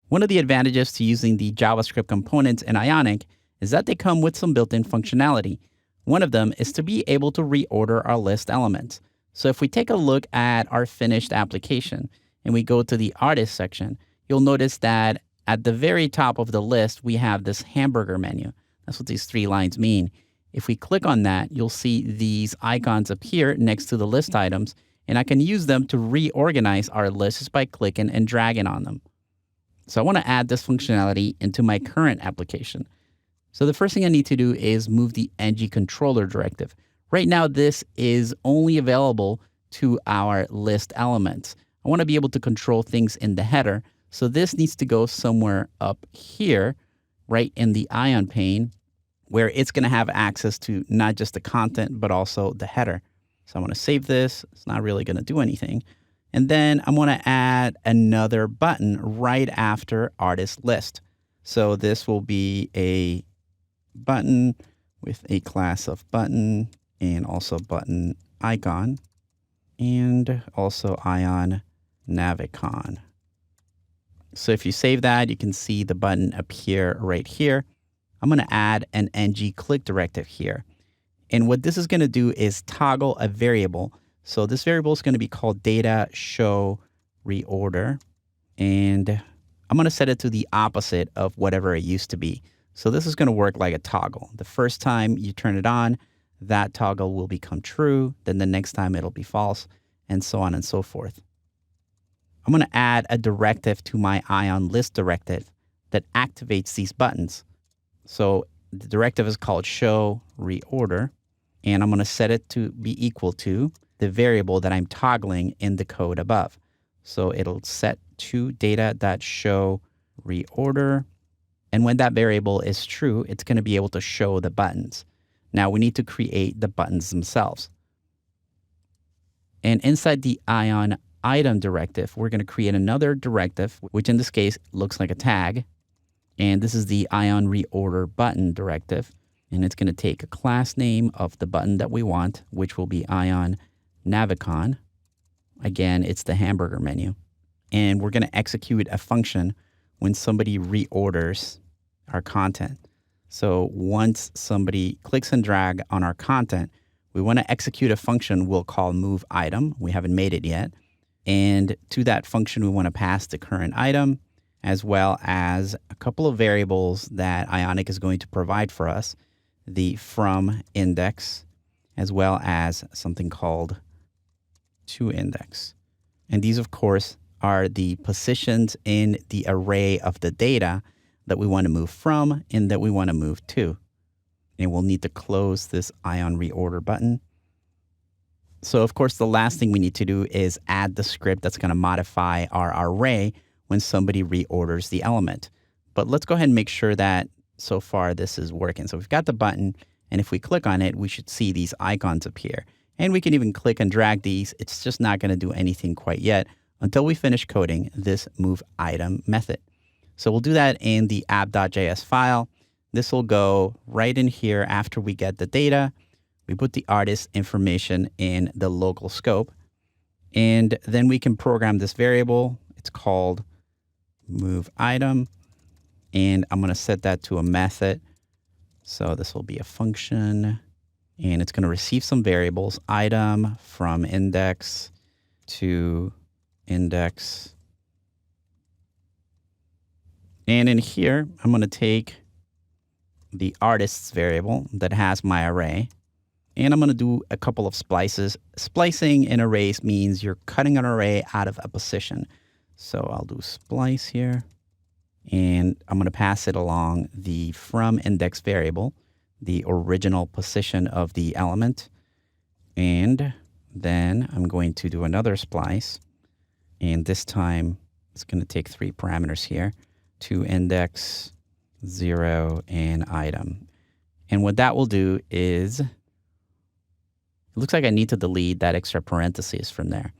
One of the advantages to using the JavaScript components in Ionic is that they come with some built-in functionality. One of them is to be able to reorder our list elements. So if we take a look at our finished application and we go to the artist section, you'll notice that at the very top of the list, we have this hamburger menu. That's what these 3 lines mean. If we click on that, you'll see these icons appear next to the list items, and I can use them to reorganize our lists by clicking and dragging on them. So I want to add this functionality into my current application. So the first thing I need to do is move the ng controller directive. Right now, this is only available to our list elements. I want to be able to control things in the header. So this needs to go somewhere up here, right in the Ion pane, where it's going to have access to not just the content, but also the header. So I want to save this. It's not really going to do anything. And then I'm going to add another button right after artist list. So this will be a button with a class of button and also button icon and also ion navicon. So if you save that, you can see the button appear right here. I'm going to add an ng click directive here. And what this is going to do is toggle a variable. So this variable is going to be called data show reorder. And I'm going to set it to the opposite of whatever it used to be. So this is going to work like a toggle. The first time you turn it on, that toggle will become true. Then the next time it'll be false, and so on and so forth. I'm going to add a directive to my Ion list directive that activates these buttons. So the directive is called show reorder, and I'm going to set it to be equal to the variable that I'm toggling in the code above. So it'll set to data.show reorder. And when that variable is true, it's going to be able to show the buttons. Now we need to create the buttons themselves. And inside the Ion item directive, we're going to create another directive, which in this case looks like a tag. And this is the Ion reorder button directive. And it's going to take a class name of the button that we want, which will be Ion navicon. Again, it's the hamburger menu. And we're going to execute a function when somebody reorders our content. So once somebody clicks and drag on our content, we want to execute a function we'll call move item. We haven't made it yet. And to that function, we want to pass the current item, as well as a couple of variables that Ionic is going to provide for us, the from index, as well as something called to index. And these, of course, are the positions in the array of the data that we want to move from and that we want to move to. And we'll need to close this Ion reorder button. So, of course, the last thing we need to do is add the script that's going to modify our array when somebody reorders the element. But let's go ahead and make sure that so far this is working. So we've got the button, and if we click on it, we should see these icons appear. And we can even click and drag these. It's just not going to do anything quite yet until we finish coding this move item method. So we'll do that in the app.js file. This will go right in here after we get the data. We put the artist information in the local scope. And then we can program this variable. It's called move item. And I'm going to set that to a method. So this will be a function. And it's going to receive some variables, item from index to index. And in here, I'm going to take the artists variable that has my array. And I'm going to do a couple of splices. Splicing in arrays means you're cutting an array out of a position. So I'll do splice here. And I'm going to pass it along the from index variable, the original position of the element. And then I'm going to do another splice. And this time, it's going to take 3 parameters here, to index, 0, and item. And what that will do is, it looks like I need to delete that extra parentheses from there.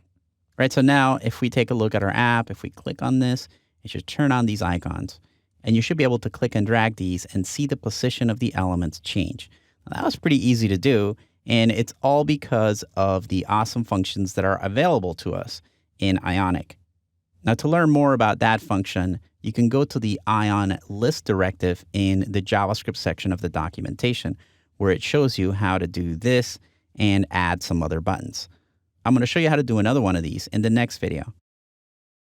Right, so now if we take a look at our app, if we click on this, it should turn on these icons. And you should be able to click and drag these and see the position of the elements change. Now, that was pretty easy to do, and it's all because of the awesome functions that are available to us in Ionic. Now, to learn more about that function, you can go to the ion list directive in the JavaScript section of the documentation, where it shows you how to do this and add some other buttons. I'm going to show you how to do another one of these in the next video.